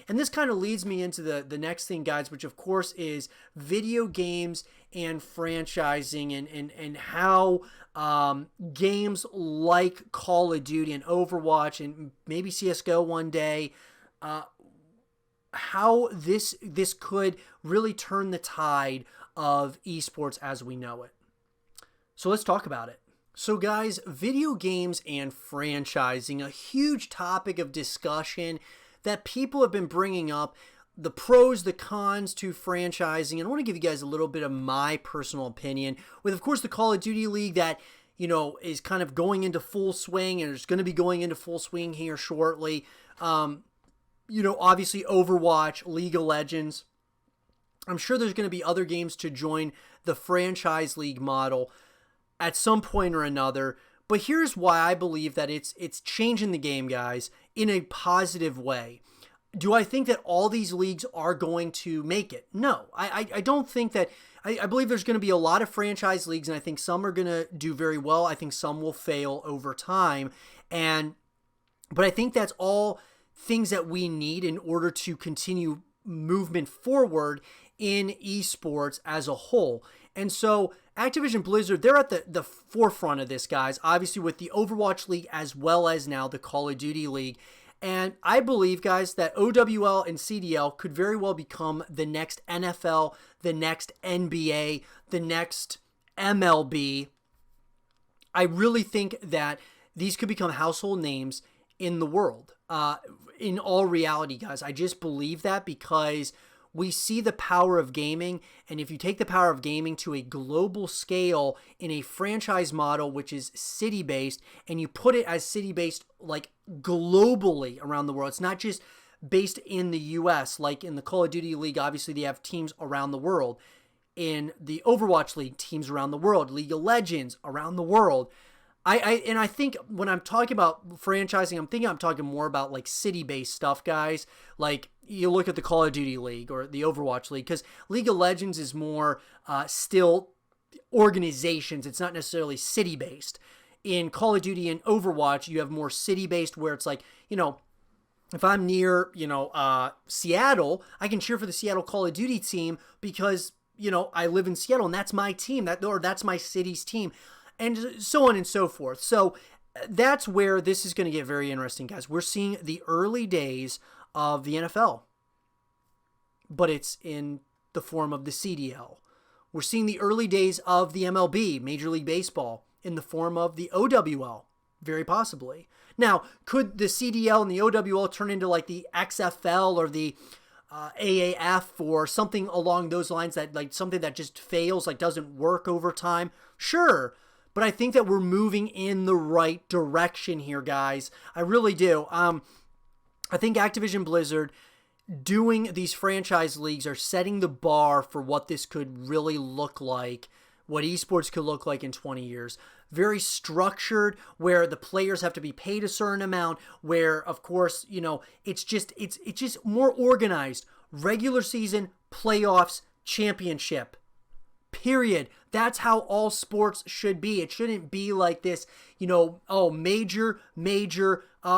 And this kind of leads me into the next thing, guys, which of course is video games and franchising, and how games like Call of Duty and Overwatch and maybe CSGO one day, how this could really turn the tide of esports as we know it. So let's talk about it. So guys, video games and franchising, a huge topic of discussion that people have been bringing up, the pros, the cons to franchising. And I want to give you guys a little bit of my personal opinion with, of course, the Call of Duty League that, is kind of going into full swing, and it's going to be going into full swing here shortly. Obviously Overwatch, League of Legends. I'm sure there's going to be other games to join the franchise league model at some point or another. But here's why I believe that it's changing the game, guys, in a positive way. Do I think that all these leagues are going to make it? No, I don't think that. I believe there's going to be a lot of franchise leagues, and I think some are going to do very well. I think some will fail over time. But I think that's all things that we need in order to continue movement forward in esports as a whole. And so Activision Blizzard, they're at the forefront of this, guys, obviously with the Overwatch League as well as now the Call of Duty League. And I believe, guys, that OWL and CDL could very well become the next NFL, the next NBA, the next MLB. I really think that these could become household names in the world. In all reality, guys, I just believe that because we see the power of gaming, and if you take the power of gaming to a global scale in a franchise model, which is city-based, and you put it as city-based like globally around the world, it's not just based in the US, like in the Call of Duty League, obviously they have teams around the world. In the Overwatch League, teams around the world. League of Legends, around the world. I think when I'm talking about franchising, I'm talking more about like city-based stuff, guys. Like you look at the Call of Duty League or the Overwatch League, because League of Legends is more still organizations. It's not necessarily city-based. In Call of Duty and Overwatch, you have more city-based where it's like, if I'm near, Seattle, I can cheer for the Seattle Call of Duty team because, I live in Seattle and that's my team, that's my city's team. And so on and so forth. So that's where this is going to get very interesting, guys. We're seeing the early days of the NFL, but it's in the form of the CDL. We're seeing the early days of the MLB, Major League Baseball, in the form of the OWL, very possibly. Now, could the CDL and the OWL turn into like the XFL or the AAF or something along those lines, that like something that just fails, like doesn't work over time? Sure. But I think that we're moving in the right direction here, guys. I really do. I think Activision Blizzard doing these franchise leagues are setting the bar for what this could really look like, what esports could look like in 20 years. Very structured, where the players have to be paid a certain amount, where, of course, it's just more organized. Regular season, playoffs, championship. Period. That's how all sports should be. It shouldn't be like this, major,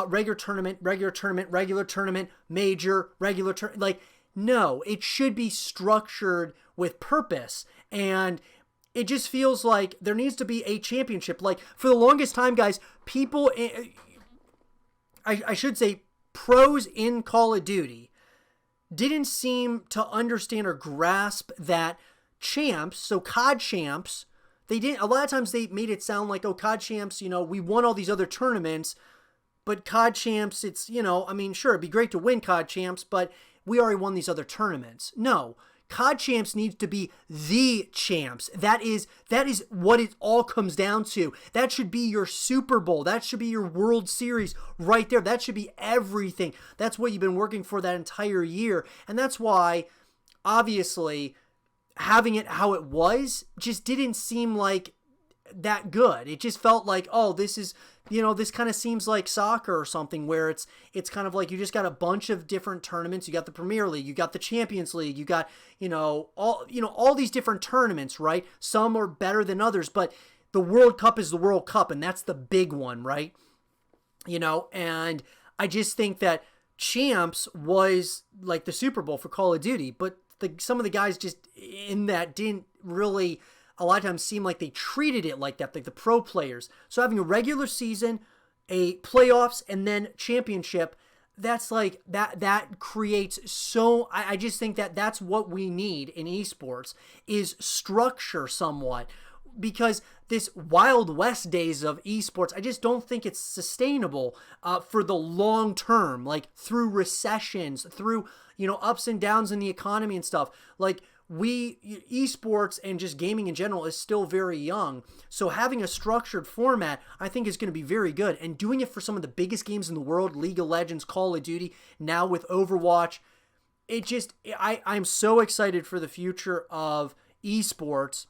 regular tournament, major, regular tournament. Like, no, it should be structured with purpose. And it just feels like there needs to be a championship. Like, for the longest time, guys, people, I should say pros in Call of Duty didn't seem to understand or grasp that champs, so COD champs, they didn't, a lot of times they made it sound like, COD champs, we won all these other tournaments, but COD champs, it's, sure, it'd be great to win COD champs, but we already won these other tournaments. No, COD champs needs to be the champs. That is what it all comes down to. That should be your Super Bowl. That should be your World Series right there. That should be everything. That's what you've been working for that entire year. And that's why, obviously, having it how it was just didn't seem like that good. It just felt like, this is, this kind of seems like soccer or something, where it's kind of like you just got a bunch of different tournaments. You got the Premier League, you got the Champions League, you got, all these different tournaments, right? Some are better than others, but the World Cup is the World Cup, and that's the big one, right? And I just think that Champs was like the Super Bowl for Call of Duty, but some of the guys just in that didn't really a lot of times seem like they treated it like that, like the pro players. So having a regular season, a playoffs, and then championship, that's like that creates so I just think that that's what we need in esports is structure somewhat, because this Wild West days of esports, I just don't think it's sustainable for the long term, like through recessions, through, ups and downs in the economy and stuff. Like esports and just gaming in general is still very young. So having a structured format, I think, is going to be very good. And doing it for some of the biggest games in the world, League of Legends, Call of Duty, now with Overwatch, I'm so excited for the future of esports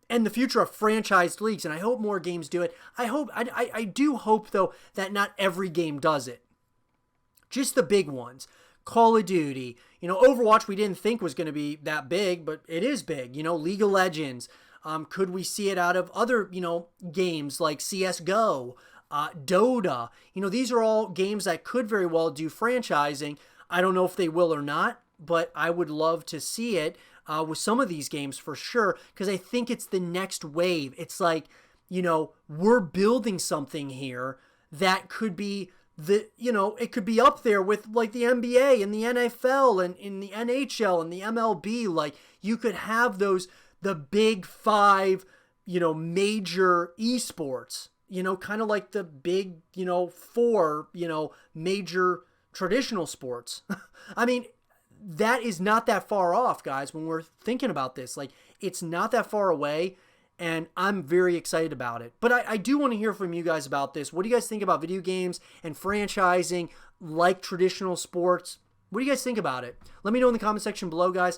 and the future of franchised leagues, and I hope more games do it. I do hope, though, that not every game does it. Just the big ones. Call of Duty, Overwatch we didn't think was going to be that big, but it is big. League of Legends. Could we see it out of other, games like CSGO, Dota? These are all games that could very well do franchising. I don't know if they will or not, but I would love to see it with some of these games for sure, because I think it's the next wave. It's like, we're building something here that could be it could be up there with like the NBA and the NFL and in the NHL and the MLB. Like you could have the big five, major esports, kind of like the big, four, major traditional sports. I mean, that is not that far off, guys, when we're thinking about this. Like, it's not that far away, and I'm very excited about it. But I do want to hear from you guys about this. What do you guys think about video games and franchising like traditional sports? What do you guys think about it? Let me know in the comment section below, guys.